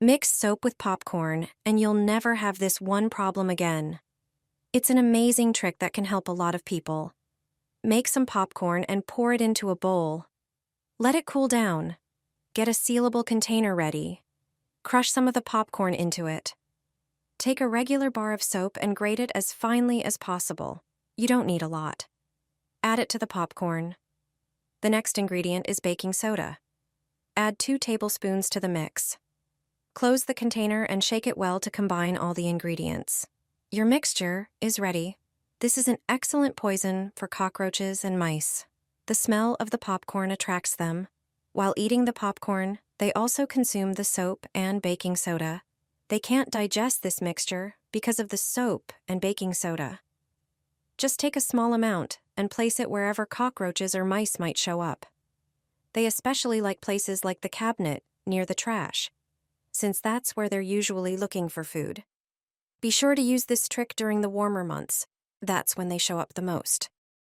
Mix soap with popcorn, and you'll never have this one problem again. It's an amazing trick that can help a lot of people. Make some popcorn and pour it into a bowl. Let it cool down. Get a sealable container ready. Crush some of the popcorn into it. Take a regular bar of soap and grate it as finely as possible. You don't need a lot. Add it to the popcorn. The next ingredient is baking soda. Add 2 tablespoons to the mix. Close the container and shake it well to combine all the ingredients. Your mixture is ready. This is an excellent poison for cockroaches and mice. The smell of the popcorn attracts them. While eating the popcorn, they also consume the soap and baking soda. They can't digest this mixture because of the soap and baking soda. Just take a small amount and place it wherever cockroaches or mice might show up. They especially like places like the cabinet near the trash, since that's where they're usually looking for food. Be sure to use this trick during the warmer months. That's when they show up the most.